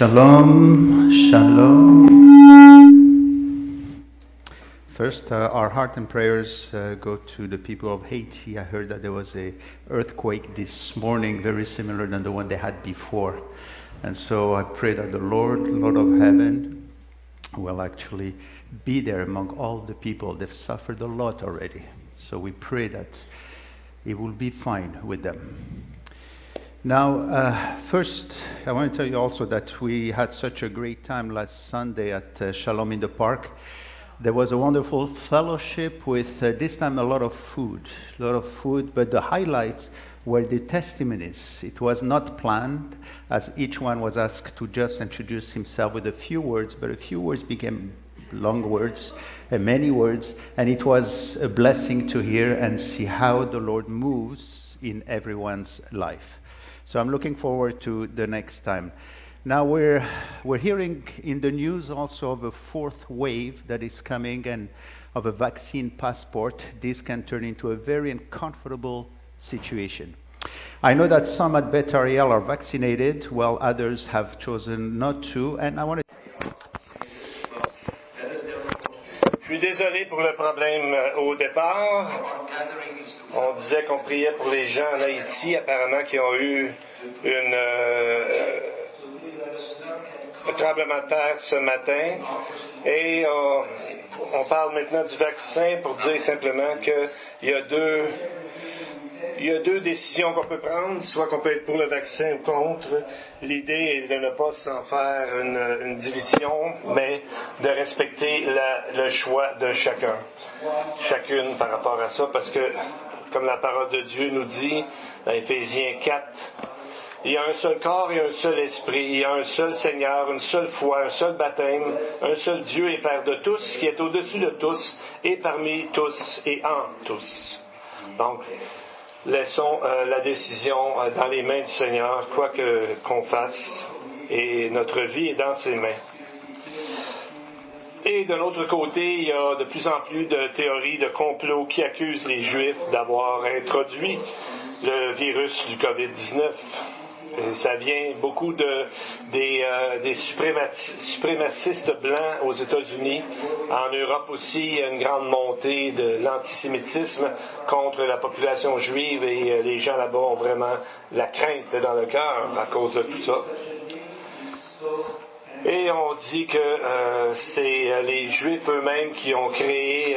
Shalom, shalom. First, our heart and prayers go to the people of Haiti. I heard that there was an earthquake this morning, very similar than the one they had before. And so I pray that the Lord of heaven, will actually be there among all the people. They've suffered a lot already. So we pray that it will be fine with them. Now, first, I want to tell you also that we had such a great time last Sunday at Shalom in the Park. There was a wonderful fellowship with, this time, a lot of food, but the highlights were the testimonies. It was not planned, as each one was asked to just introduce himself with a few words, but a few words became long words, and many words, and it was a blessing to hear and see how the Lord moves in everyone's life. So I'm looking forward to the next time. Now we're hearing in the news also of a fourth wave that is coming and of a vaccine passport. This can turn into a very uncomfortable situation. I know that some at Beth Ariel are vaccinated, while others have chosen not to, and I want to... Je suis désolé pour le problème au départ. On disait qu'on priait pour les gens en Haïti, apparemment, qui ont eu un tremblement de terre ce matin. Et on parle maintenant du vaccin pour dire simplement qu'il y a deux décisions qu'on peut prendre, soit qu'on peut être pour le vaccin ou contre. L'idée est de ne pas s'en faire une division, mais de respecter le choix de chacune par rapport à ça, parce que, comme la parole de Dieu nous dit, dans Éphésiens 4, il y a un seul corps et un seul esprit, il y a un seul Seigneur, une seule foi, un seul baptême, un seul Dieu et Père de tous, qui est au-dessus de tous, et parmi tous, et en tous. Donc, laissons la décision dans les mains du Seigneur, quoi qu'on fasse, et notre vie est dans ses mains. Et de l'autre côté, il y a de plus en plus de théories de complot qui accusent les Juifs d'avoir introduit le virus du COVID-19. Et ça vient beaucoup des suprémacistes blancs aux États-Unis. En Europe aussi, il y a une grande montée de l'antisémitisme contre la population juive et les gens là-bas ont vraiment la crainte dans le cœur à cause de tout ça. Et on dit que c'est les Juifs eux-mêmes qui ont créé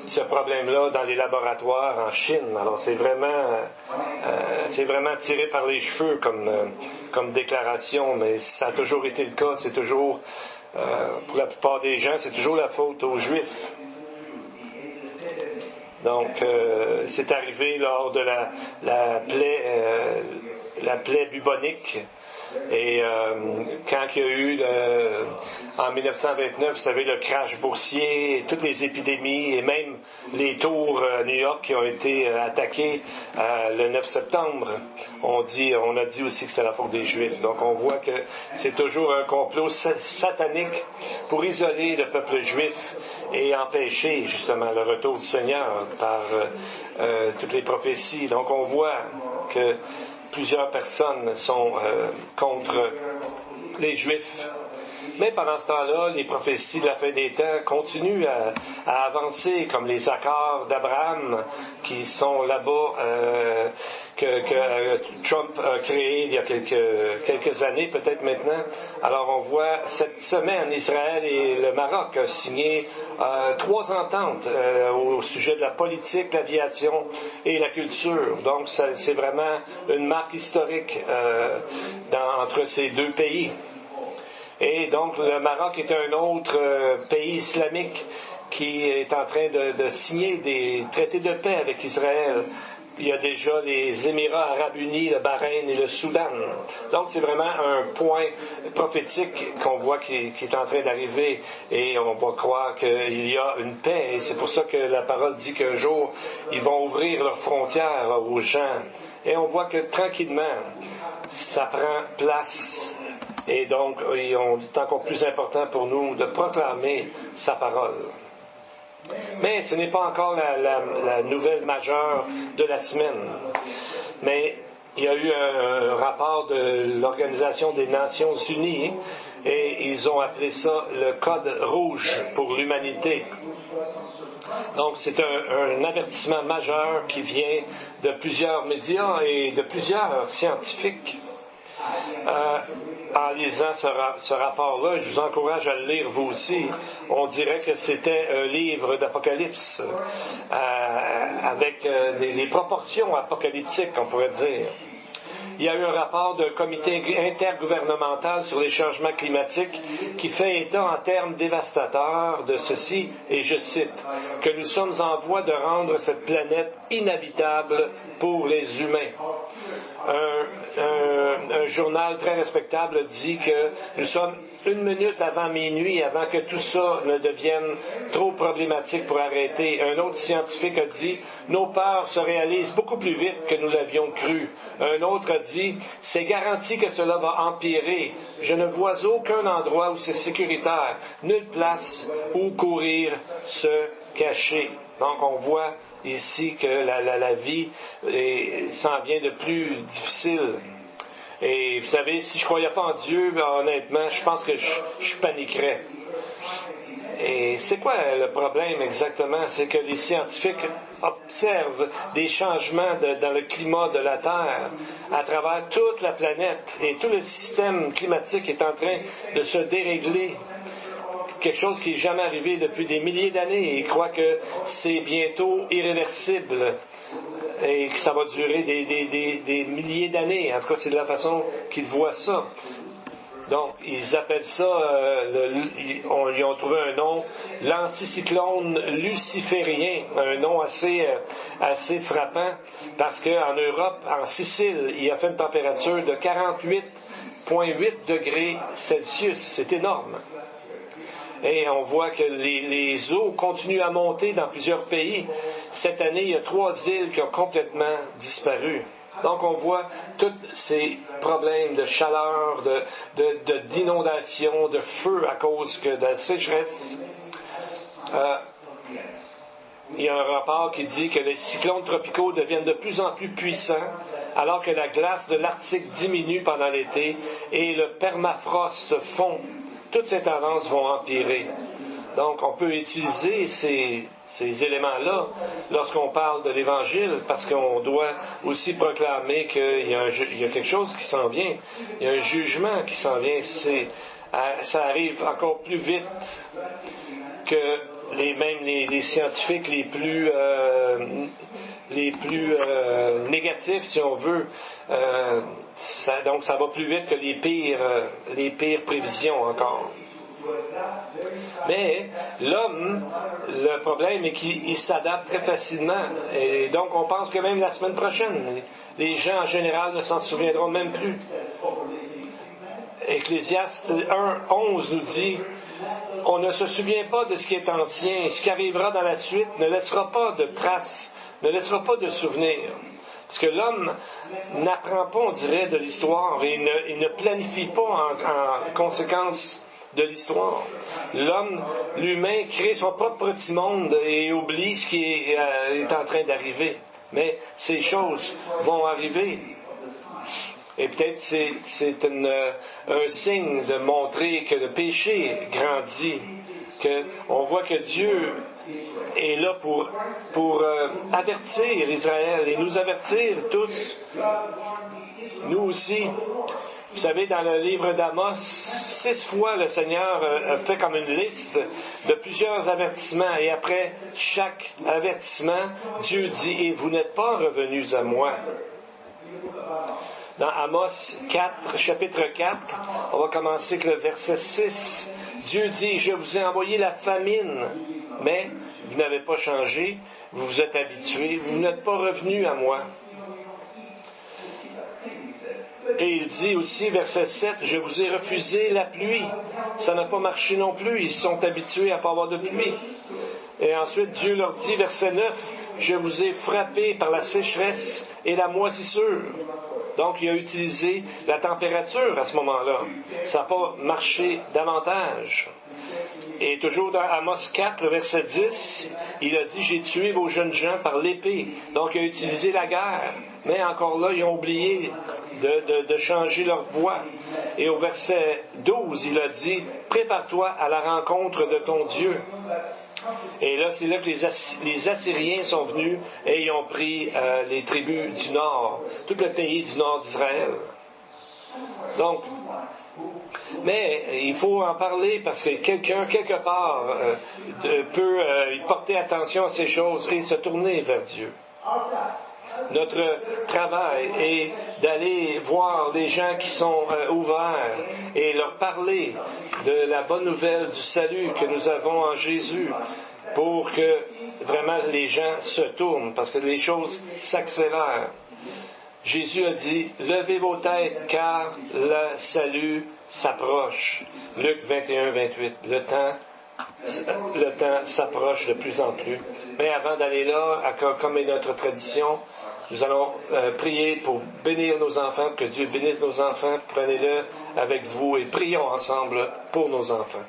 ce problème-là dans les laboratoires en Chine. Alors c'est vraiment tiré par les cheveux comme déclaration, mais ça a toujours été le cas. C'est toujours, pour la plupart des gens, c'est toujours la faute aux Juifs. Donc c'est arrivé lors de la plaie bubonique. Et quand il y a eu, en 1929, vous savez, le crash boursier, toutes les épidémies et même les tours New York qui ont été attaquées le 9 septembre, on a dit aussi que c'était la faute des Juifs. Donc on voit que c'est toujours un complot satanique pour isoler le peuple juif et empêcher justement le retour du Seigneur par toutes les prophéties. Donc on voit que plusieurs personnes sont contre les Juifs. Mais pendant ce temps-là, les prophéties de la fin des temps continuent à avancer, comme les accords d'Abraham qui sont là-bas, que Trump a créé il y a quelques années, peut-être maintenant. Alors on voit cette semaine, Israël et le Maroc ont signé 3 ententes au sujet de la politique, l'aviation et la culture. Donc c'est vraiment une marque historique entre ces deux pays. Et donc, le Maroc est un autre pays islamique qui est en train de signer des traités de paix avec Israël. Il y a déjà les Émirats arabes unis, le Bahreïn et le Soudan. Donc, c'est vraiment un point prophétique qu'on voit qui est en train d'arriver. Et on va croire qu'il y a une paix. Et c'est pour ça que la parole dit qu'un jour, ils vont ouvrir leurs frontières aux gens. Et on voit que tranquillement, ça prend place. Et donc, c'est encore plus important pour nous de proclamer sa parole. Mais ce n'est pas encore la nouvelle majeure de la semaine. Mais il y a eu un rapport de l'Organisation des Nations Unies et ils ont appelé ça le Code rouge pour l'humanité. Donc, c'est un avertissement majeur qui vient de plusieurs médias et de plusieurs scientifiques. En lisant ce rapport-là, je vous encourage à le lire vous aussi. On dirait que c'était un livre d'Apocalypse avec des proportions apocalyptiques, on pourrait dire. Il y a eu un rapport d'un comité intergouvernemental sur les changements climatiques qui fait état en termes dévastateurs de ceci, et je cite, que nous sommes en voie de rendre cette planète inhabitable pour les humains. Un journal très respectable dit que nous sommes 1 minute avant minuit, avant que tout ça ne devienne trop problématique pour arrêter. Un autre scientifique a dit « Nos peurs se réalisent beaucoup plus vite que nous l'avions cru ». Un autre a dit « C'est garanti que cela va empirer. Je ne vois aucun endroit où c'est sécuritaire, nulle place où courir, se cacher ». Donc on voit ici que la vie s'en vient de plus difficile. Et vous savez, si je ne croyais pas en Dieu, honnêtement, je pense que je paniquerais. Et c'est quoi le problème exactement? C'est que les scientifiques observent des changements dans le climat de la Terre à travers toute la planète. Et tout le système climatique est en train de se dérégler. Quelque chose qui n'est jamais arrivé depuis des milliers d'années. Ils croient que c'est bientôt irréversible et que ça va durer des milliers d'années. En tout cas, c'est de la façon qu'ils voient ça. Donc, ils appellent ça, ils ont trouvé un nom, l'anticyclone luciférien, un nom assez frappant, parce qu'en Europe, en Sicile, il a fait une température de 48,8 degrés Celsius. C'est énorme. Et on voit que les eaux continuent à monter dans plusieurs pays. Cette année, il y a 3 îles qui ont complètement disparu. Donc, on voit tous ces problèmes de chaleur, d'inondation, de feu à cause de la sécheresse. Il y a un rapport qui dit que les cyclones tropicaux deviennent de plus en plus puissants, alors que la glace de l'Arctique diminue pendant l'été et le permafrost fond. Toutes ces tendances vont empirer. Donc, on peut utiliser ces éléments-là lorsqu'on parle de l'Évangile, parce qu'on doit aussi proclamer qu'il y a quelque chose qui s'en vient. Il y a un jugement qui s'en vient. Ça arrive encore plus vite que les scientifiques les plus négatifs, si on veut. Donc, ça va plus vite que les pires prévisions encore. Mais l'homme, le problème est qu'il s'adapte très facilement. Et donc, on pense que même la semaine prochaine, les gens en général ne s'en souviendront même plus. Ecclésiaste 1:11 nous dit « On ne se souvient pas de ce qui est ancien, ce qui arrivera dans la suite ne laissera pas de traces, ne laissera pas de souvenirs. » Parce que l'homme n'apprend pas, on dirait, de l'histoire et il ne planifie pas en conséquence de l'histoire. L'homme, l'humain, crée son propre petit monde et oublie ce qui est en train d'arriver. Mais ces choses vont arriver. Et peut-être c'est un signe de montrer que le péché grandit, qu'on voit que Dieu est là pour avertir Israël et nous avertir tous, nous aussi. Vous savez, dans le livre d'Amos, 6 fois le Seigneur a fait comme une liste de plusieurs avertissements. Et après chaque avertissement, Dieu dit « Et vous n'êtes pas revenus à moi ». Dans Amos 4, chapitre 4, on va commencer avec le verset 6. Dieu dit « Je vous ai envoyé la famine, mais vous n'avez pas changé, vous vous êtes habitués, vous n'êtes pas revenus à moi. » Et il dit aussi, verset 7, « Je vous ai refusé la pluie. » Ça n'a pas marché non plus. Ils sont habitués à ne pas avoir de pluie. Et ensuite, Dieu leur dit, verset 9, « Je vous ai frappé par la sécheresse et la moisissure. » Donc, il a utilisé la température à ce moment-là. Ça n'a pas marché davantage. Et toujours dans Amos 4, verset 10, il a dit « J'ai tué vos jeunes gens par l'épée ». Donc, il a utilisé la guerre. Mais encore là, ils ont oublié de changer leur voie. Et au verset 12, il a dit « Prépare-toi à la rencontre de ton Dieu ». Et là, c'est là que les Assyriens sont venus et ils ont pris les tribus du nord, tout le pays du nord d'Israël. Donc, mais il faut en parler parce que quelqu'un, quelque part, peut porter attention à ces choses et se tourner vers Dieu. Notre travail est d'aller voir les gens qui sont ouverts et leur parler de la bonne nouvelle du salut que nous avons en Jésus pour que vraiment les gens se tournent parce que les choses s'accélèrent. Jésus a dit « Levez vos têtes car le salut s'approche ». Luc 21, 28. Le temps s'approche de plus en plus. Mais avant d'aller là, comme est notre tradition, nous allons prier pour bénir nos enfants, que Dieu bénisse nos enfants. Prenez-le avec vous et prions ensemble pour nos enfants.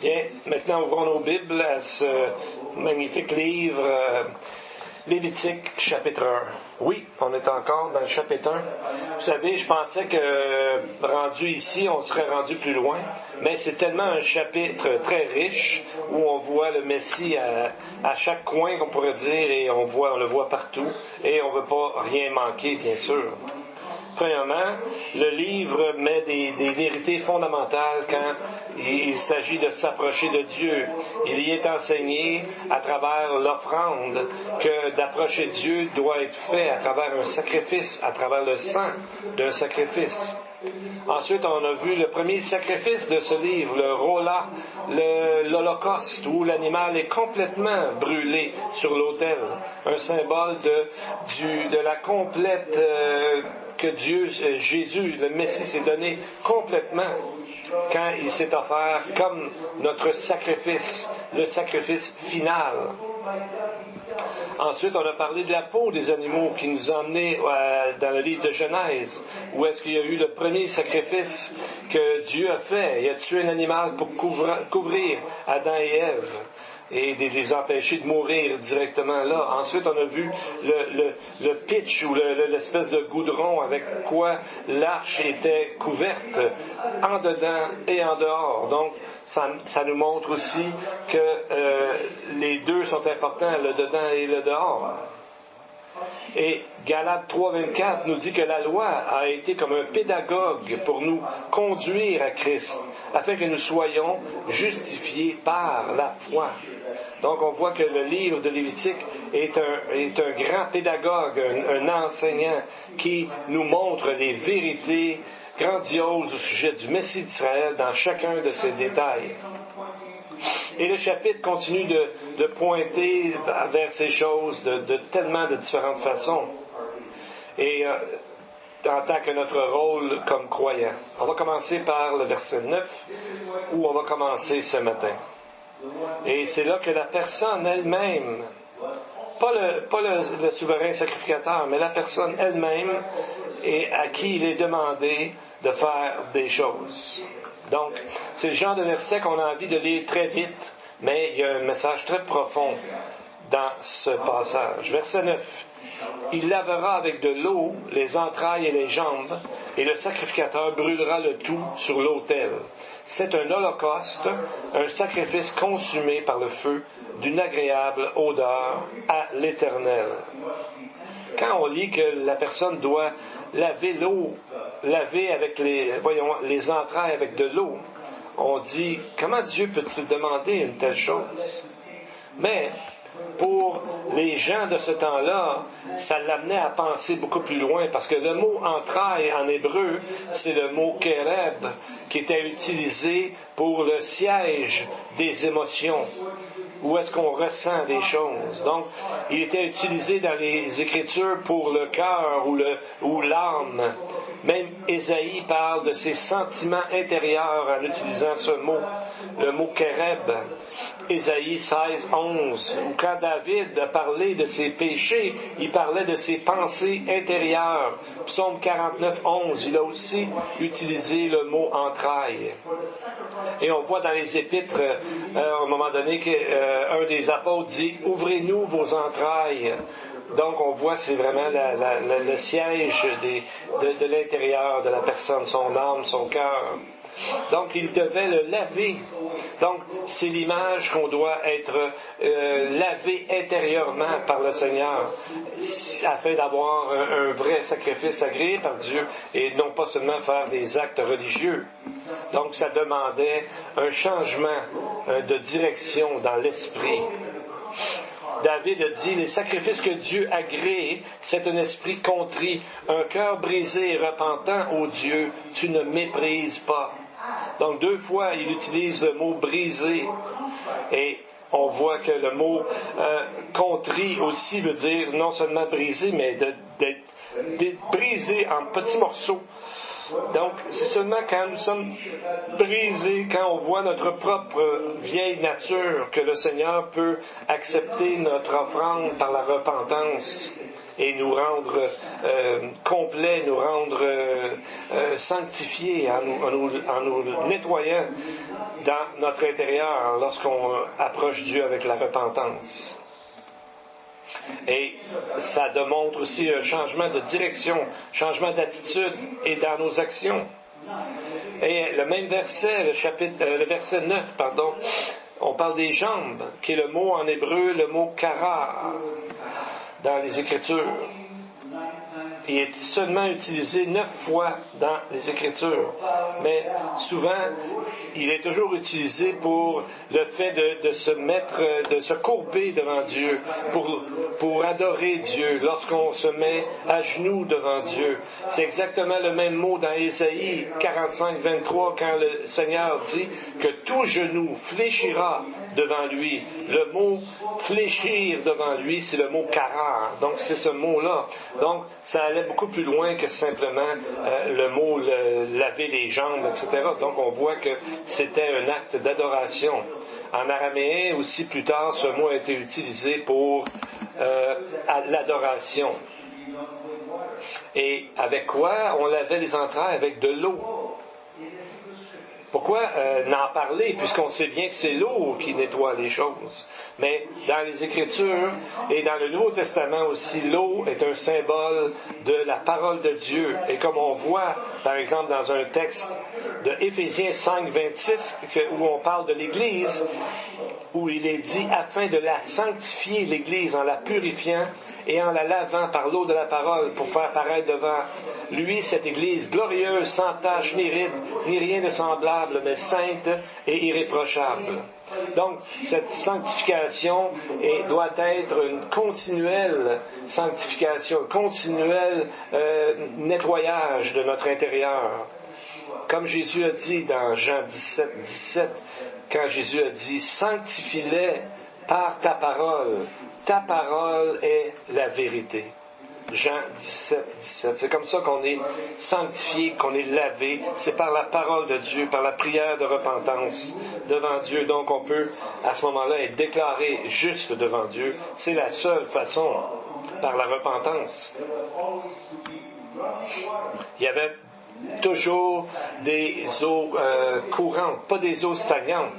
Bien, maintenant ouvrons nos Bibles à ce magnifique livre, Lévitique, chapitre 1. Oui, on est encore dans le chapitre 1. Vous savez, je pensais que rendu ici, on serait rendu plus loin, mais c'est tellement un chapitre très riche où on voit le Messie à chaque coin, qu'on pourrait dire, et on le voit partout, et on ne veut pas rien manquer, bien sûr. Premièrement, le livre met des vérités fondamentales quand il s'agit de s'approcher de Dieu. Il y est enseigné à travers l'offrande que d'approcher Dieu doit être fait à travers un sacrifice, à travers le sang d'un sacrifice. Ensuite, on a vu le premier sacrifice de ce livre, le Rola, l'Holocauste, où l'animal est complètement brûlé sur l'autel. Un symbole de la complète que Dieu, Jésus, le Messie, s'est donné complètement quand il s'est offert comme notre sacrifice, le sacrifice final. Ensuite, on a parlé de la peau des animaux qui nous a emmenés dans le livre de Genèse, où est-ce qu'il y a eu le premier sacrifice que Dieu a fait. Il a tué un animal pour couvrir Adam et Ève et de les empêcher de mourir directement là. Ensuite, on a vu le pitch ou l'espèce de goudron avec quoi l'arche était couverte en dedans et en dehors. Donc, ça nous montre aussi que les deux sont importants, le dedans et le dehors. Et Galates 3.24 nous dit que la loi a été comme un pédagogue pour nous conduire à Christ, afin que nous soyons justifiés par la foi. Donc on voit que le livre de Lévitique est un grand pédagogue, un enseignant qui nous montre les vérités grandioses au sujet du Messie d'Israël dans chacun de ses détails. Et le chapitre continue de pointer vers ces choses de tellement de différentes façons. Et en tant que notre rôle comme croyant. On va commencer par le verset 9, où on va commencer ce matin. Et c'est là que la personne elle-même, pas le souverain sacrificateur, mais la personne elle-même, et à qui il est demandé de faire des choses. Donc, c'est le genre de verset qu'on a envie de lire très vite, mais il y a un message très profond dans ce passage. Verset 9. Il lavera avec de l'eau les entrailles et les jambes, et le sacrificateur brûlera le tout sur l'autel. C'est un holocauste, un sacrifice consumé par le feu, d'une agréable odeur à l'Éternel. Quand on lit que la personne doit laver avec les entrailles avec de l'eau, on dit, comment Dieu peut-il demander une telle chose? Mais pour les gens de ce temps-là, ça l'amenait à penser beaucoup plus loin, parce que le mot entraille en hébreu, c'est le mot kéreb, qui était utilisé pour le siège des émotions, où est-ce qu'on ressent des choses. Donc, il était utilisé dans les Écritures pour le cœur ou l'âme. Même Ésaïe parle de ses sentiments intérieurs en utilisant ce mot, le mot kéreb. Ésaïe 16, 11, où quand David a parlé de ses péchés, il parlait de ses pensées intérieures. Psaume 49, 11, il a aussi utilisé le mot entrailles. Et on voit dans les épîtres, à un moment donné, qu'un des apôtres dit « Ouvrez-nous vos entrailles ». Donc on voit, c'est vraiment le siège de l'intérieur de la personne, son âme, son cœur. Donc, il devait le laver. Donc, c'est l'image qu'on doit être lavé intérieurement par le Seigneur, afin d'avoir un vrai sacrifice agréé par Dieu, et non pas seulement faire des actes religieux. Donc, ça demandait un changement de direction dans l'esprit. David a dit, les sacrifices que Dieu agrée, c'est un esprit contrit, un cœur brisé et repentant, ô Dieu, tu ne méprises pas. Donc 2 fois, il utilise le mot brisé. Et on voit que le mot contrit aussi veut dire non seulement brisé, mais d'être brisé en petits morceaux. Donc, c'est seulement quand nous sommes brisés, quand on voit notre propre vieille nature, que le Seigneur peut accepter notre offrande par la repentance et nous rendre complets, nous rendre sanctifiés en nous nettoyant dans notre intérieur lorsqu'on approche Dieu avec la repentance. Et ça démontre aussi un changement de direction, changement d'attitude et dans nos actions. Et le même verset, le verset 9, on parle des jambes, qui est le mot en hébreu, le mot kara, dans les Écritures. Il est seulement utilisé 9 fois dans les Écritures. Mais souvent, il est toujours utilisé pour le fait de se mettre, de se courber devant Dieu, pour adorer Dieu, lorsqu'on se met à genoux devant Dieu. C'est exactement le même mot dans Ésaïe 45, 23, quand le Seigneur dit que tout genou fléchira devant lui. Le mot fléchir devant lui, c'est le mot karar. Donc, c'est ce mot-là. Donc, ça allait beaucoup plus loin que simplement le mot laver les jambes, etc. Donc, on voit que c'était un acte d'adoration. En araméen aussi, plus tard, ce mot a été utilisé pour l'adoration. Et avec quoi? On lavait les entrailles avec de l'eau. Pourquoi n'en parler, puisqu'on sait bien que c'est l'eau qui nettoie les choses? Mais dans les Écritures et dans le Nouveau Testament aussi, l'eau est un symbole de la parole de Dieu. Et comme on voit, par exemple, dans un texte de Éphésiens 5, 26, où on parle de l'Église, où il est dit, afin de la sanctifier, l'Église, en la purifiant et en la lavant par l'eau de la parole, pour faire paraître devant lui cette Église glorieuse, sans tache ni ride, ni rien de semblable, mais sainte et irréprochable. Donc, cette sanctification doit être une continuelle sanctification, un continuel nettoyage de notre intérieur. Comme Jésus a dit dans Jean 17, 17, quand Jésus a dit « Sanctifie-les par ta parole est la vérité ». Jean 17, 17. C'est comme ça qu'on est sanctifié, qu'on est lavé. C'est par la parole de Dieu, par la prière de repentance devant Dieu. Donc on peut, à ce moment-là, être déclaré juste devant Dieu. C'est la seule façon, par la repentance. Il y avait toujours des eaux courantes, pas des eaux stagnantes.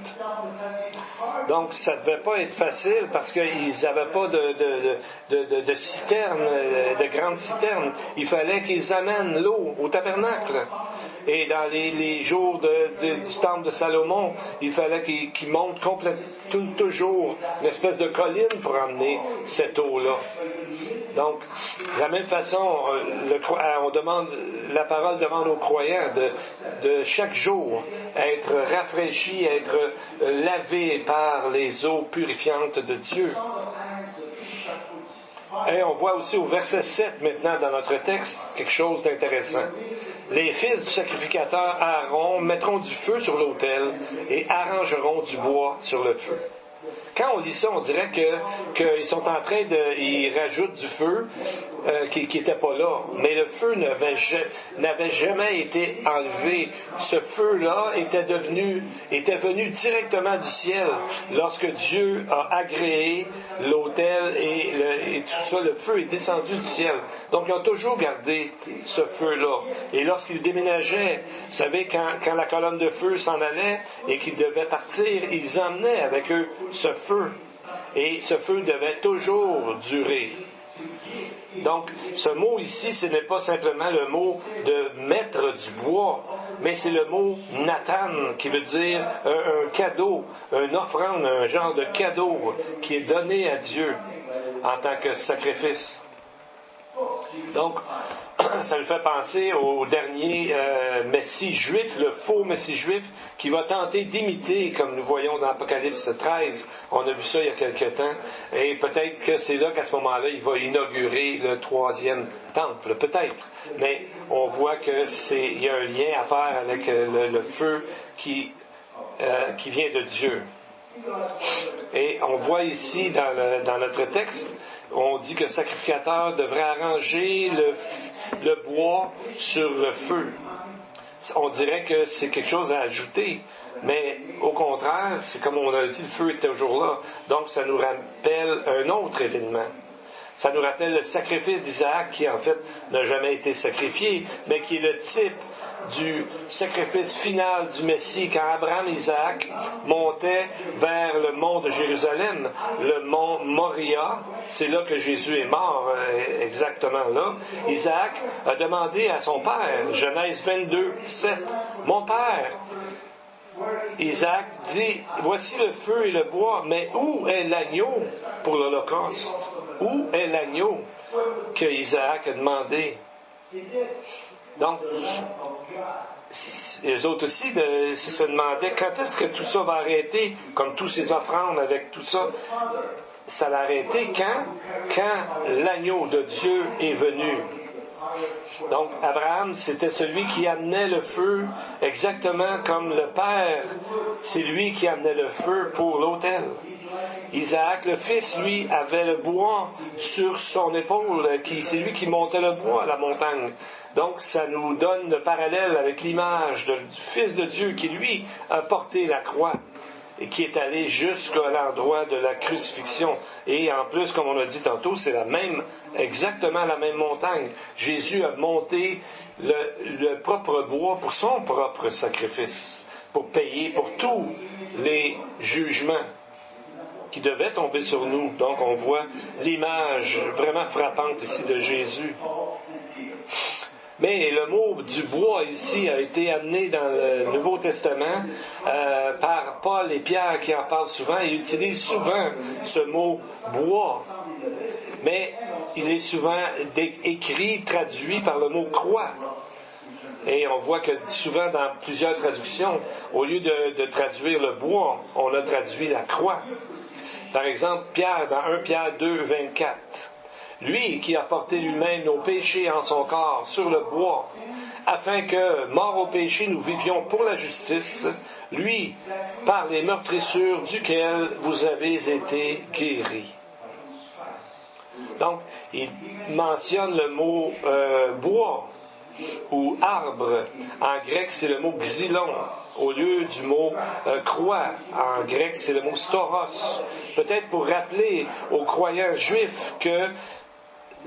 Donc, ça ne devait pas être facile parce qu'ils n'avaient pas de citernes, de grandes citernes. Il fallait qu'ils amènent l'eau au tabernacle. Et dans les jours du temple de Salomon, il fallait qu'ils montent toujours une espèce de colline pour amener cette eau-là. Donc, de la même façon, la parole demande aux croyants de chaque jour être rafraîchis, être lavés par les eaux purifiantes de Dieu. Et on voit aussi au verset 7 maintenant dans notre texte quelque chose d'intéressant. Les fils du sacrificateur Aaron mettront du feu sur l'autel et arrangeront du bois sur le feu. Quand on lit ça, on dirait qu'ils sont en train ils rajoutent du feu qui n'était pas là. Mais le feu n'avait jamais été enlevé. Ce feu-là était venu directement du ciel lorsque Dieu a agréé l'autel et tout ça. Le feu est descendu du ciel. Donc, ils ont toujours gardé ce feu-là. Et lorsqu'ils déménageaient, vous savez, quand la colonne de feu s'en allait et qu'ils devaient partir, ils emmenaient avec eux ce feu. Et ce feu devait toujours durer. Donc, ce mot ici, ce n'est pas simplement le mot de mettre du bois, mais c'est le mot Nathan, qui veut dire un cadeau, une offrande, un genre de cadeau qui est donné à Dieu en tant que sacrifice. Donc, ça me fait penser au dernier Messie juif, le faux Messie juif, qui va tenter d'imiter, comme nous voyons dans Apocalypse 13. On a vu ça il y a quelque temps. Et peut-être que c'est là qu'à ce moment-là, il va inaugurer le 3e temple. Peut-être. Mais on voit qu'il y a un lien à faire avec le feu qui vient de Dieu. Et on voit ici dans notre texte, on dit que le sacrificateur devrait arranger le bois sur le feu. On dirait que c'est quelque chose à ajouter, mais au contraire, c'est comme on a dit, le feu est toujours là. Donc ça nous rappelle un autre événement. Ça nous rappelle le sacrifice d'Isaac qui en fait n'a jamais été sacrifié, mais qui est le type du sacrifice final du Messie quand Abraham et Isaac montaient vers le mont de Jérusalem, le mont Moria. C'est là que Jésus est mort, exactement là. Isaac a demandé à son père, Genèse 22, 7, « Mon père !» Isaac dit, « Voici le feu et le bois, mais où est l'agneau pour l'Holocauste? Où est l'agneau que Isaac a demandé? » Donc, les autres aussi se demandaient quand est-ce que tout ça va arrêter, comme tous ces offrandes avec tout ça. Ça l'a arrêté quand l'agneau de Dieu est venu. Donc, Abraham, c'était celui qui amenait le feu, exactement comme le Père, c'est lui qui amenait le feu pour l'autel. Isaac, le fils, lui, avait le bois sur son épaule, c'est lui qui montait le bois à la montagne. Donc, ça nous donne le parallèle avec l'image du Fils de Dieu qui, lui, a porté la croix et qui est allé jusqu'à l'endroit de la crucifixion. Et en plus, comme on a dit tantôt, c'est exactement la même montagne. Jésus a monté le propre bois pour son propre sacrifice, pour payer pour tous les jugements qui devaient tomber sur nous. Donc, on voit l'image vraiment frappante ici de Jésus. Mais le mot du bois ici a été amené dans le Nouveau Testament par Paul et Pierre qui en parlent souvent. Ils utilisent souvent ce mot bois, mais il est souvent écrit, traduit par le mot croix. Et on voit que souvent dans plusieurs traductions, au lieu de traduire le bois, on a traduit la croix. Par exemple, Pierre, dans 1 Pierre 2, 24. Lui qui a porté lui-même nos péchés en son corps sur le bois, afin que, morts au péché, nous vivions pour la justice, lui, par les meurtrissures duquel vous avez été guéris. Donc, il mentionne le mot bois ou arbre. En grec, c'est le mot xylon. Au lieu du mot croix, en grec, c'est le mot stauros. Peut-être pour rappeler aux croyants juifs que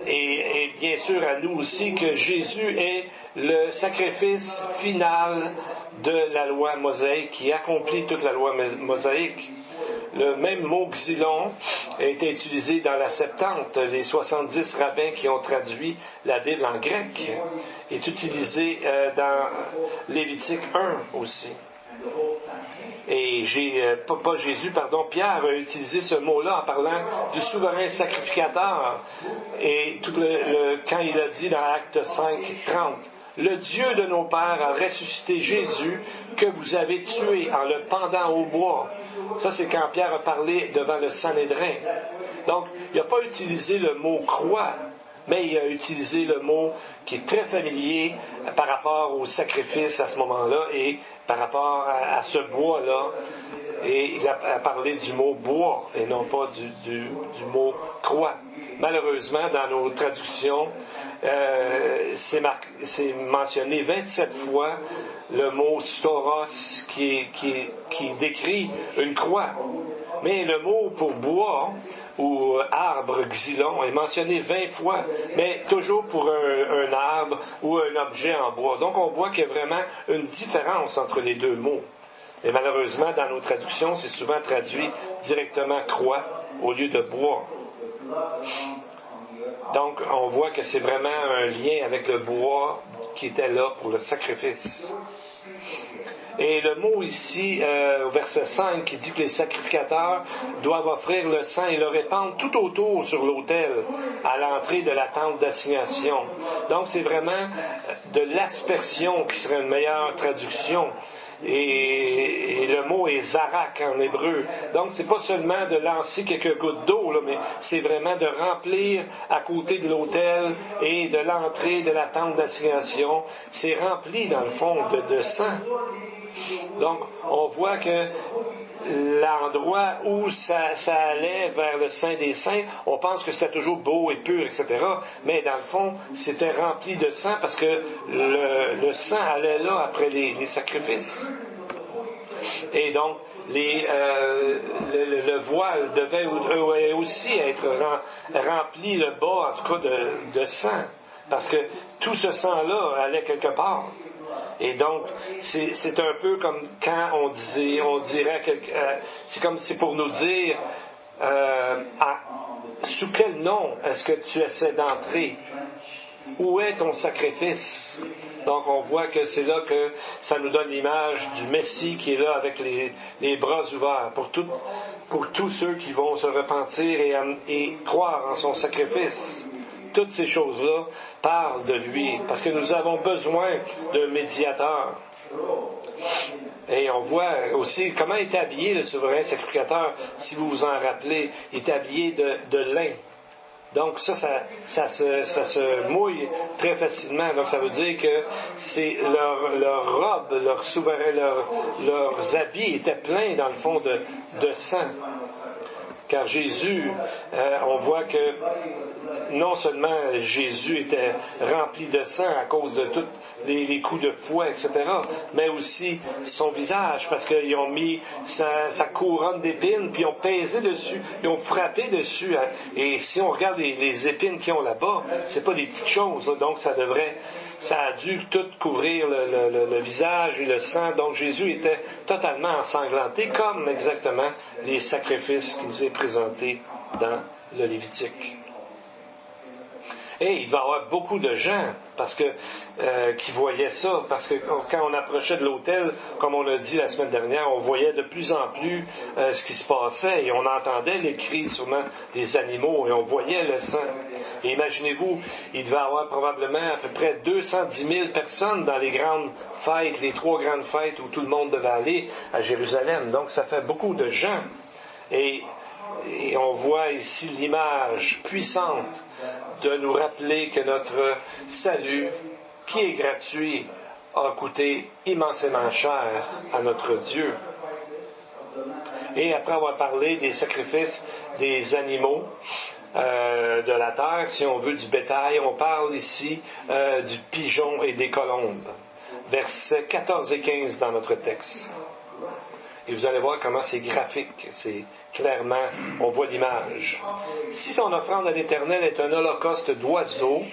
et bien sûr à nous aussi que Jésus est le sacrifice final de la loi mosaïque, qui accomplit toute la loi mosaïque. Le même mot xylon a été utilisé dans la Septante. Les 70 rabbins qui ont traduit la Bible en grec est utilisé dans Lévitique 1 aussi. Et Pierre a utilisé ce mot-là en parlant du souverain sacrificateur. Et quand il a dit dans Actes 5:30, le Dieu de nos pères a ressuscité Jésus que vous avez tué en le pendant au bois. Ça, c'est quand Pierre a parlé devant le Sanhédrin. Donc, il n'a pas utilisé le mot croix, mais il a utilisé le mot qui est très familier par rapport au sacrifice à ce moment-là et par rapport à ce bois-là. Et il a parlé du mot bois et non pas du mot croix. Malheureusement, dans nos traductions, c'est mentionné 27 fois le mot storos qui décrit une croix. Mais le mot pour bois ou arbre, xylon, est mentionné 20 fois, mais toujours pour un arbre ou un objet en bois. Donc on voit qu'il y a vraiment une différence entre les deux mots. Et malheureusement, dans nos traductions, c'est souvent traduit directement croix au lieu de bois. Donc, on voit que c'est vraiment un lien avec le bois qui était là pour le sacrifice. Et le mot ici, au verset 5, qui dit que les sacrificateurs doivent offrir le sang et le répandre tout autour sur l'autel, à l'entrée de la tente d'assignation. Donc, c'est vraiment de l'aspersion qui serait une meilleure traduction. Et le mot est zarak en hébreu. Donc, c'est pas seulement de lancer quelques gouttes d'eau, là, mais c'est vraiment de remplir à côté de l'autel et de l'entrée de la tente d'assignation. C'est rempli, dans le fond, de sang. Donc, on voit que l'endroit où ça allait vers le Saint des Saints, on pense que c'était toujours beau et pur, etc. Mais dans le fond, c'était rempli de sang parce que le sang allait là après les sacrifices. Et donc, le voile devait aussi être rempli, le bas, en tout cas, de sang. Parce que tout ce sang-là allait quelque part. Et donc, c'est un peu comme quand on dirait que c'est comme si pour nous dire sous quel nom est-ce que tu essaies d'entrer? Où est ton sacrifice? Donc, on voit que c'est là que ça nous donne l'image du Messie qui est là avec les bras ouverts pour tous ceux qui vont se repentir et croire en son sacrifice. Toutes ces choses-là parlent de lui, parce que nous avons besoin d'un médiateur. Et on voit aussi comment est habillé le souverain sacrificateur, si vous vous en rappelez, il est habillé de lin. Donc ça se mouille très facilement. Donc ça veut dire que c'est leur robe, leur souverain, leurs habits étaient pleins dans le fond de sang. Car Jésus, on voit que non seulement Jésus était rempli de sang à cause de tous les coups de fouet, etc., mais aussi son visage, parce qu'ils ont mis sa couronne d'épines, puis ils ont pesé dessus, ils ont frappé dessus. Et si on regarde les épines qu'ils ont là-bas, c'est pas des petites choses, là, donc ça a dû tout couvrir le visage et le sang. Donc Jésus était totalement ensanglanté, comme exactement les sacrifices qui nous est présentés dans le Lévitique. Et il va y avoir beaucoup de gens qui voyaient ça, parce que quand on approchait de l'autel, comme on a dit la semaine dernière, on voyait de plus en plus ce qui se passait, et on entendait les cris sûrement des animaux, et on voyait le sang. Et imaginez-vous, il devait y avoir probablement à peu près 210 000 personnes dans les grandes fêtes, les 3 grandes fêtes où tout le monde devait aller à Jérusalem. Donc ça fait beaucoup de gens. Et on voit ici l'image puissante de nous rappeler que notre salut, qui est gratuit, a coûté immensément cher à notre Dieu. Et après avoir parlé des sacrifices des animaux de la terre, si on veut du bétail, on parle ici du pigeon et des colombes. Versets 14 et 15 dans notre texte. Et vous allez voir comment c'est graphique. C'est clairement, on voit l'image. Si son offrande à l'Éternel est un holocauste d'oiseaux,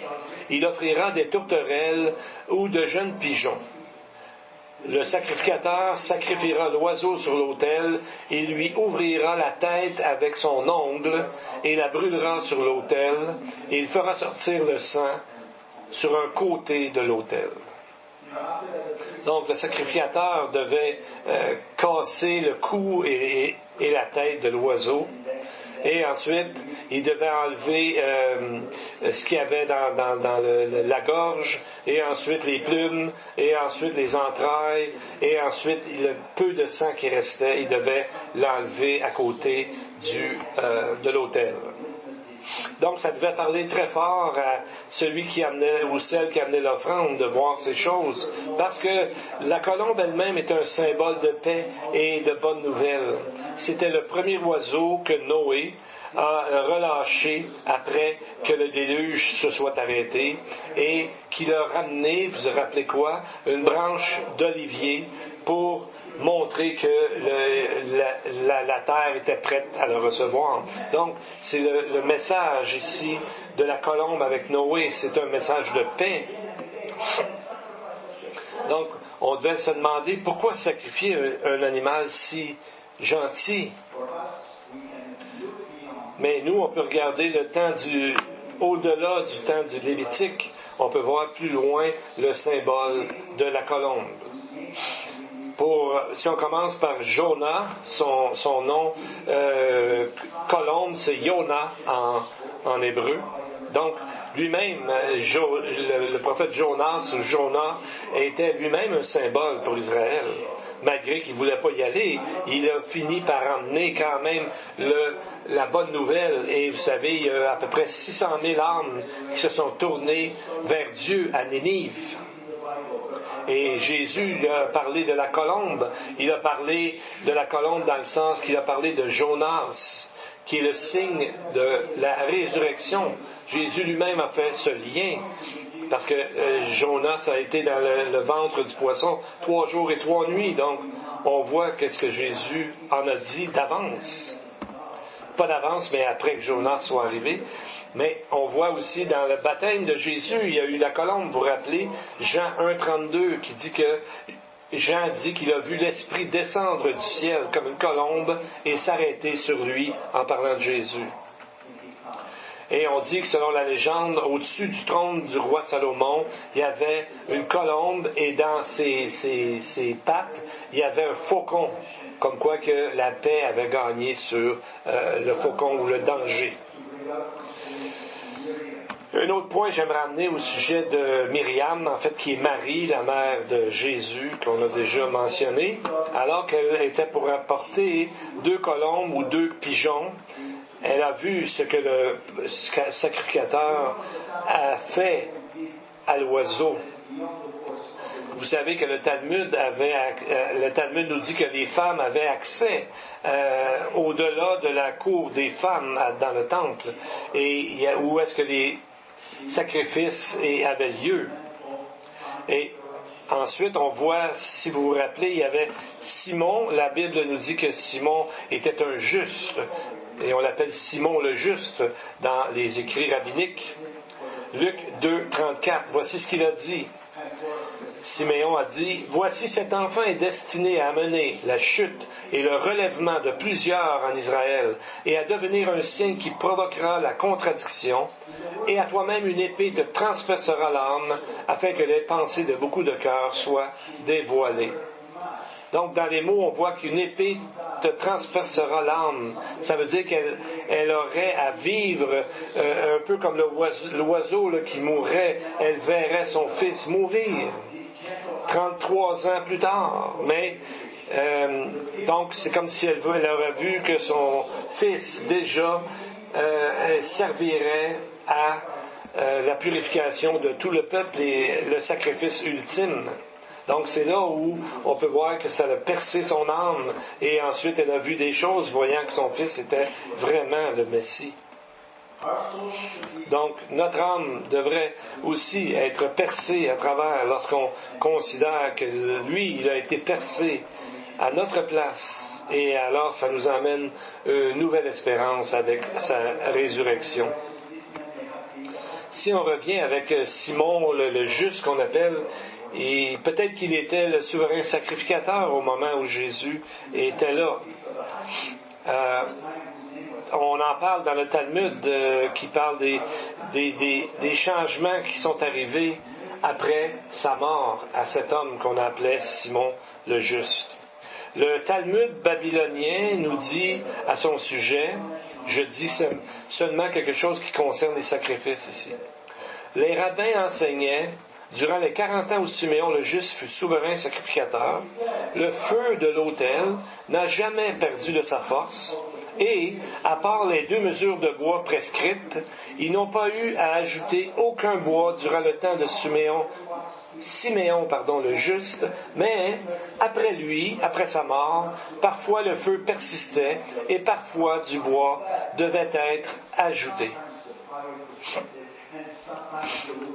il offrira des tourterelles ou de jeunes pigeons. Le sacrificateur sacrifiera l'oiseau sur l'autel et lui ouvrira la tête avec son ongle et la brûlera sur l'autel, et il fera sortir le sang sur un côté de l'autel. Donc le sacrificateur devait casser le cou et la tête de l'oiseau. Et ensuite, il devait enlever ce qu'il y avait dans la gorge, et ensuite les plumes, et ensuite les entrailles, et ensuite le peu de sang qui restait, il devait l'enlever à côté de l'autel. Donc, ça devait parler très fort à celui qui amenait, ou celle qui amenait l'offrande, de voir ces choses. Parce que la colombe elle-même est un symbole de paix et de bonnes nouvelles. C'était le premier oiseau que Noé a relâché après que le déluge se soit arrêté et qu'il a ramené, vous vous rappelez quoi, une branche d'olivier pour montrer que la terre était prête à le recevoir. Donc, c'est le message ici de la colombe avec Noé, c'est un message de paix. Donc, on devait se demander pourquoi sacrifier un animal si gentil. Mais nous, on peut regarder le temps au-delà du temps du Lévitique, on peut voir plus loin le symbole de la colombe. Si on commence par Jonah, son nom colombe, c'est Yona en hébreu. Donc, lui-même, le prophète Jonas ou Jonah était lui-même un symbole pour Israël. Malgré qu'il ne voulait pas y aller, il a fini par emmener quand même la bonne nouvelle. Et vous savez, il y a à peu près 600 000 âmes qui se sont tournées vers Dieu à Nénive. Et Jésus il a parlé de la colombe. Il a parlé de la colombe dans le sens qu'il a parlé de Jonas, qui est le signe de la résurrection. Jésus lui-même a fait ce lien, parce que Jonas a été dans le ventre du poisson 3 jours et 3 nuits. Donc, on voit qu'est-ce que Jésus en a dit d'avance. Pas d'avance, mais après que Jonas soit arrivé. Mais on voit aussi dans le baptême de Jésus, il y a eu la colombe, vous vous rappelez, Jean 1,32, qui dit que Jean dit qu'il a vu l'Esprit descendre du ciel comme une colombe et s'arrêter sur lui en parlant de Jésus. Et on dit que selon la légende, au-dessus du trône du roi Salomon, il y avait une colombe et dans ses pattes, il y avait un faucon, comme quoi que la paix avait gagné sur le faucon ou le danger. Un autre point que j'aimerais amener au sujet de Myriam, en fait, qui est Marie, la mère de Jésus, qu'on a déjà mentionné, alors qu'elle était pour apporter 2 colombes ou 2 pigeons, elle a vu ce que le sacrificateur a fait à l'oiseau. Vous savez que le Talmud nous dit que les femmes avaient accès au-delà de la cour des femmes dans le temple, et où est-ce que les sacrifices avaient lieu. Et ensuite, on voit, si vous vous rappelez, il y avait Simon. La Bible nous dit que Simon était un juste, et on l'appelle Simon le juste dans les écrits rabbiniques. Luc 2, 34, voici ce qu'il a dit. Siméon a dit, « Voici cet enfant est destiné à amener la chute et le relèvement de plusieurs en Israël, et à devenir un signe qui provoquera la contradiction, et à toi-même une épée te transpercera l'âme, afin que les pensées de beaucoup de cœurs soient dévoilées. » Donc, dans les mots, on voit qu'une épée te transpercera l'âme. Ça veut dire qu'elle aurait à vivre un peu comme l'oiseau là, qui mourrait. Elle verrait son fils mourir 33 ans plus tard. Mais, donc, c'est comme si elle aurait vu que son fils, déjà, servirait à la purification de tout le peuple et le sacrifice ultime. Donc c'est là où on peut voir que ça a percé son âme et ensuite elle a vu des choses voyant que son fils était vraiment le Messie. Donc notre âme devrait aussi être percée à travers lorsqu'on considère que lui, il a été percé à notre place. Et alors, ça nous amène une nouvelle espérance avec sa résurrection. Si on revient avec Simon, le juste qu'on appelle, et peut-être qu'il était le souverain sacrificateur au moment où Jésus était là. On en parle dans le Talmud qui parle des changements qui sont arrivés après sa mort à cet homme qu'on appelait Simon le Juste. Le Talmud babylonien nous dit à son sujet, je dis seulement quelque chose qui concerne les sacrifices ici. Les rabbins enseignaient, durant les 40 ans où Siméon le Juste fut souverain sacrificateur, le feu de l'autel n'a jamais perdu de sa force, et, à part les 2 mesures de bois prescrites, ils n'ont pas eu à ajouter aucun bois durant le temps de Siméon le Juste, mais après lui, après sa mort, parfois le feu persistait et parfois du bois devait être ajouté.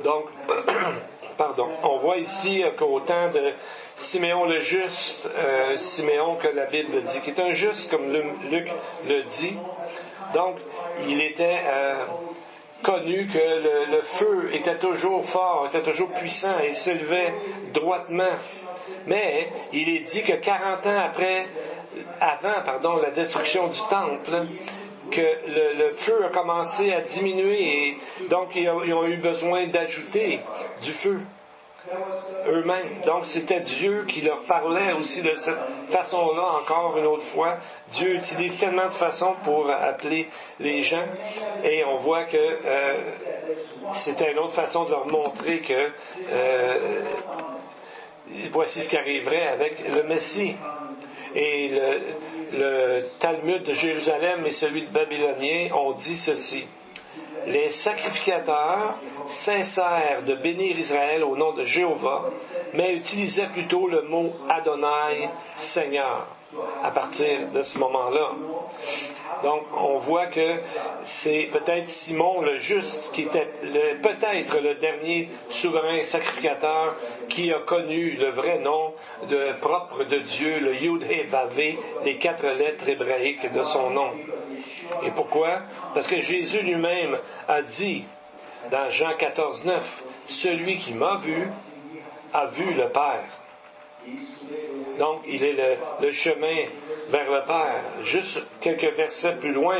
Donc, on voit ici qu'au temps de Siméon le Juste, Siméon que la Bible dit, qui est un juste comme Luc le dit, donc il était connu que le feu était toujours fort, était toujours puissant et s'élevait droitement. Mais il est dit que 40 ans avant la destruction du temple, que le feu a commencé à diminuer et donc ils ont eu besoin d'ajouter du feu eux-mêmes. Donc c'était Dieu qui leur parlait aussi de cette façon-là encore une autre fois. Dieu utilise tellement de façons pour appeler les gens et on voit que c'était une autre façon de leur montrer que voici ce qui arriverait avec le Messie. Et le Talmud de Jérusalem et celui de Babylonien ont dit ceci. Les sacrificateurs cessèrent de bénir Israël au nom de Jéhovah, mais utilisaient plutôt le mot Adonai, Seigneur, à partir de ce moment-là. Donc, on voit que c'est peut-être Simon le Juste qui était peut-être le dernier souverain sacrificateur qui a connu le vrai nom propre de Dieu, le Yud-He-Vav-He, les 4 lettres hébraïques de son nom. Et pourquoi? Parce que Jésus lui-même a dit dans Jean 14:9, « Celui qui m'a vu a vu le Père. » Donc, il est le chemin vers le Père. Juste quelques versets plus loin,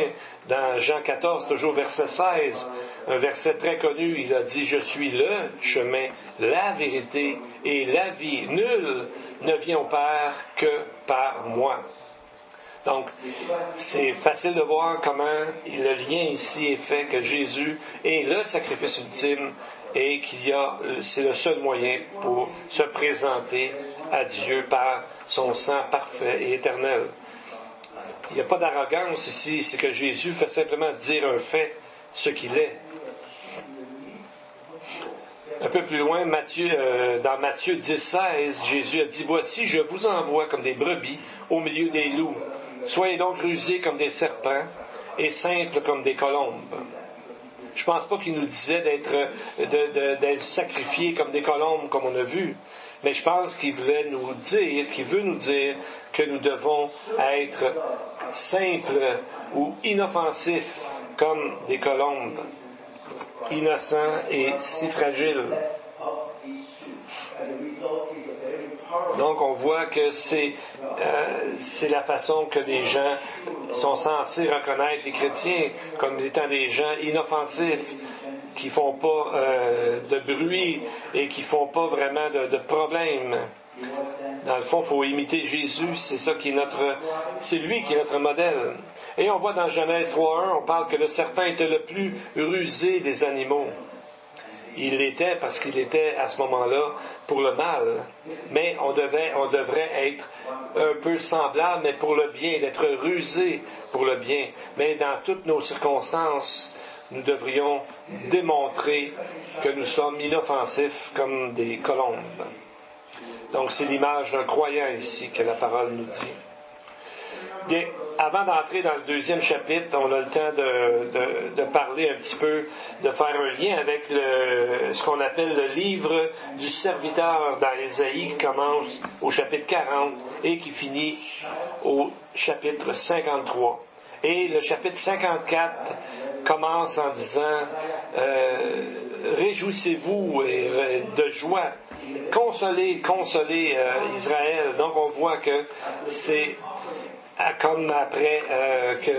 dans Jean 14, toujours verset 16, un verset très connu, il a dit « Je suis le chemin, la vérité et la vie. Nul ne vient au Père que par moi. » Donc, c'est facile de voir comment le lien ici est fait, que Jésus est le sacrifice ultime et c'est le seul moyen pour se présenter à Dieu par son sang parfait et éternel. Il n'y a pas d'arrogance ici, c'est que Jésus fait simplement dire un fait, ce qu'il est. Un peu plus loin, dans Matthieu 10:16, Jésus a dit « Voici, je vous envoie comme des brebis au milieu des loups. Soyez donc rusés comme des serpents et simples comme des colombes. » Je ne pense pas qu'il nous disait d'être sacrifiés comme des colombes, comme on a vu, mais je pense qu'il veut nous dire que nous devons être simples ou inoffensifs comme des colombes, innocents et si fragiles. Donc on voit que c'est la façon que les gens sont censés reconnaître les chrétiens comme étant des gens inoffensifs, qui font pas de bruit et qui font pas vraiment de problème. Dans le fond, il faut imiter Jésus, c'est lui qui est notre modèle. Et on voit dans Genèse 3:1, on parle que le serpent était le plus rusé des animaux. Il l'était parce qu'il était à ce moment-là pour le mal, mais on devrait être un peu semblable, mais pour le bien, d'être rusé pour le bien. Mais dans toutes nos circonstances, nous devrions démontrer que nous sommes inoffensifs comme des colombes. Donc c'est l'image d'un croyant ici que la parole nous dit. Bien, avant d'entrer dans le deuxième chapitre, on a le temps de parler un petit peu, de faire un lien avec ce qu'on appelle le livre du serviteur dans Ésaïe, qui commence au chapitre 40 et qui finit au chapitre 53. Et le chapitre 54 commence en disant réjouissez-vous de joie, consolez Israël. Donc on voit que c'est comme après que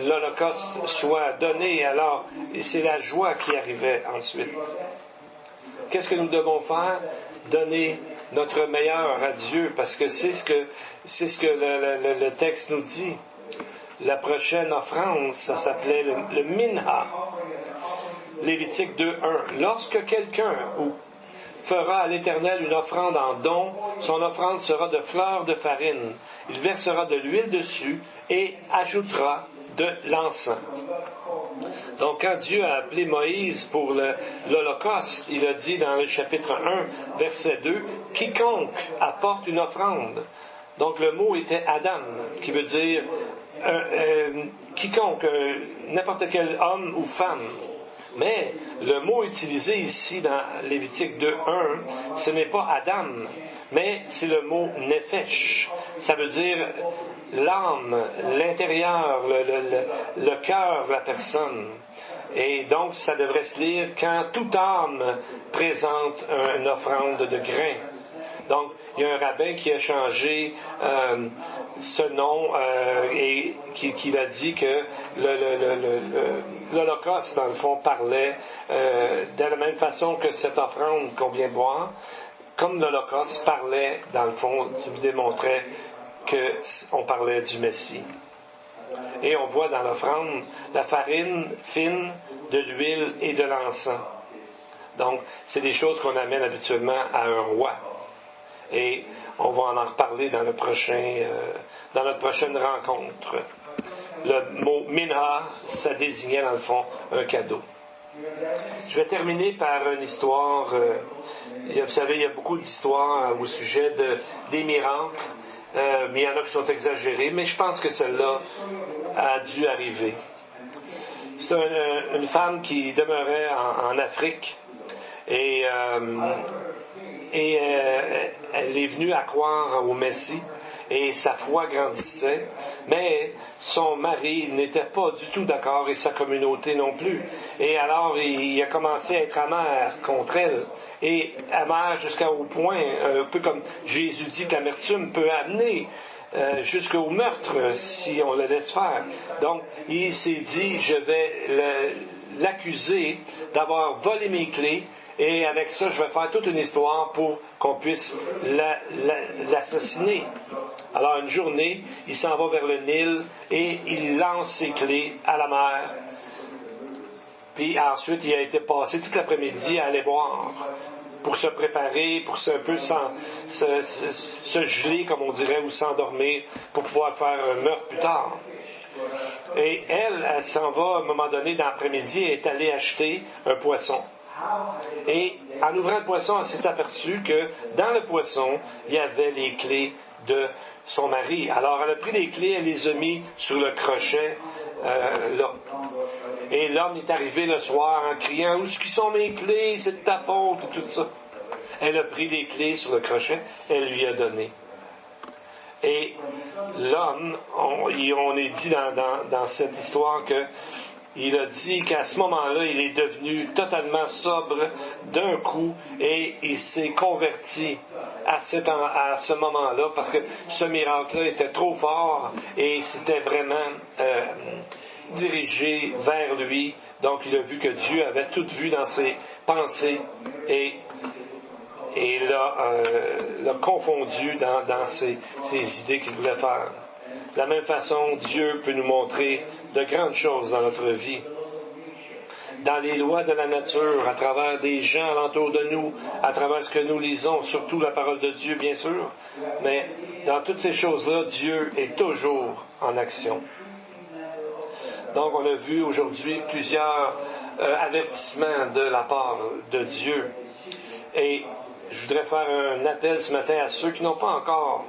l'Holocauste soit donné, alors c'est la joie qui arrivait ensuite. Qu'est-ce que nous devons faire? Donner notre meilleur à Dieu, parce que c'est ce que le texte nous dit. La prochaine offrande, ça s'appelait le minha. Lévitique 2:1. Lorsque quelqu'un fera à l'Éternel une offrande en don, son offrande sera de fleurs de farine. Il versera de l'huile dessus et ajoutera de l'encens. Donc, quand Dieu a appelé Moïse pour l'Holocauste, il a dit dans le chapitre 1, verset 2, « Quiconque apporte une offrande ». Donc, le mot était Adam, qui veut dire quiconque, n'importe quel homme ou femme. Mais le mot utilisé ici dans Lévitique 2:1, ce n'est pas Adam, mais c'est le mot Nefesh. Ça veut dire l'âme, l'intérieur, le cœur de la personne. Et donc, ça devrait se lire quand toute âme présente une offrande de grain. Donc, il y a un rabbin qui a changé ce nom et qui a dit que l'Holocauste, dans le fond, parlait de la même façon que cette offrande qu'on vient de voir, comme l'Holocauste parlait, dans le fond, démontrait qu'on parlait du Messie. Et on voit dans l'offrande la farine fine, de l'huile et de l'encens. Donc, c'est des choses qu'on amène habituellement à un roi. Et on va en reparler dans notre prochaine rencontre. Le mot minha, ça désignait dans le fond un cadeau. Je vais terminer par une histoire. Vous savez, il y a beaucoup d'histoires au sujet des miracles, mais il y en a qui sont exagérés, mais je pense que celle-là a dû arriver. C'est une femme qui demeurait en Afrique et elle est venue à croire au Messie et sa foi grandissait, mais son mari n'était pas du tout d'accord et sa communauté non plus. Et alors il a commencé à être amer contre elle, et amer jusqu'au point, un peu comme Jésus dit que l'amertume peut amener jusqu'au meurtre si on le laisse faire. Donc il s'est dit, je vais l'accuser d'avoir volé mes clés, et avec ça, je vais faire toute une histoire pour qu'on puisse l'assassiner. Alors, une journée, il s'en va vers le Nil et il lance ses clés à la mer. Puis ensuite, il a été passé toute l'après-midi à aller boire pour se préparer, pour un peu se geler, comme on dirait, ou s'endormir, pour pouvoir faire un meurtre plus tard. Et elle s'en va à un moment donné dans l'après-midi et est allée acheter un poisson. Et en ouvrant le poisson, elle s'est aperçue que dans le poisson, il y avait les clés de son mari. Alors elle a pris les clés, elle les a mis sur le crochet là. Et l'homme est arrivé le soir en criant, où sont mes clés? C'est de ta faute et tout ça. Elle a pris les clés sur le crochet, elle lui a donné. Et l'homme, on est dit dans cette histoire que il a dit qu'à ce moment-là, il est devenu totalement sobre d'un coup et il s'est converti à ce moment-là parce que ce miracle-là était trop fort et c'était vraiment dirigé vers lui. Donc il a vu que Dieu avait tout vu dans ses pensées et l'a confondu dans ses idées qu'il voulait faire. De la même façon, Dieu peut nous montrer de grandes choses dans notre vie. Dans les lois de la nature, à travers des gens alentour de nous, à travers ce que nous lisons, surtout la parole de Dieu, bien sûr. Mais dans toutes ces choses-là, Dieu est toujours en action. Donc, on a vu aujourd'hui plusieurs avertissements de la part de Dieu. Et je voudrais faire un appel ce matin à ceux qui n'ont pas encore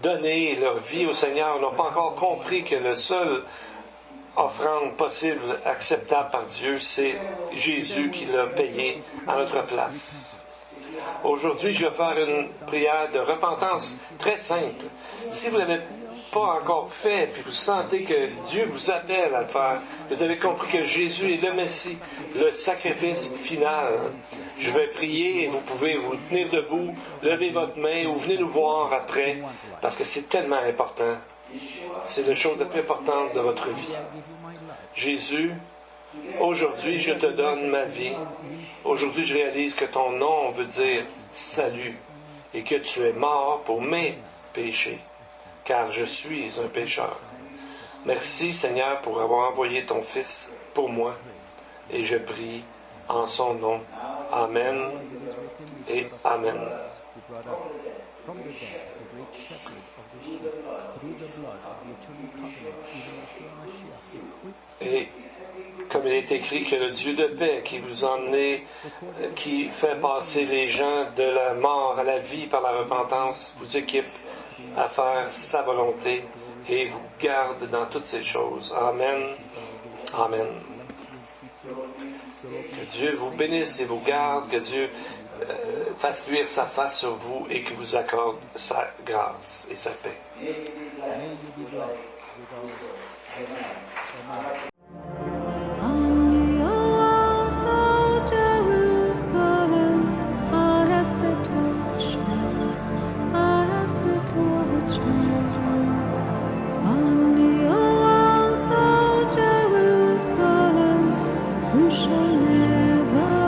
donné leur vie au Seigneur n'ont pas encore compris que le seul offrande possible, acceptable par Dieu, c'est Jésus qui l'a payé à notre place. Aujourd'hui, je vais faire une prière de repentance très simple. Si vous ne l'avez pas encore fait, puis vous sentez que Dieu vous appelle à le faire, vous avez compris que Jésus est le Messie, le sacrifice final. Je vais prier et vous pouvez vous tenir debout, lever votre main ou venez nous voir après, parce que c'est tellement important. C'est la chose la plus importante de votre vie. Jésus, aujourd'hui, je te donne ma vie. Aujourd'hui, je réalise que ton nom veut dire salut et que tu es mort pour mes péchés, car je suis un pécheur. Merci, Seigneur, pour avoir envoyé ton Fils pour moi et je prie en son nom. Amen et Amen. From the dead, the great shepherd of the sheep, through the blood of the eternal covenant, even Yeshua Mashiach, equipped Et comme il est écrit que le Dieu de paix qui vous a emmené, qui fait passer les gens de la mort à la vie par la repentance, vous équipe à faire sa volonté et vous garde dans toutes ces choses. Amen. Amen. Que Dieu vous bénisse et vous garde, que Dieu fasse luire sa face sur vous et que vous accorde sa grâce et sa paix. may you be blessed with all the On the walls of Jerusalem, I have set watchmen. I have set watchmen. On the walls of Jerusalem, who shall never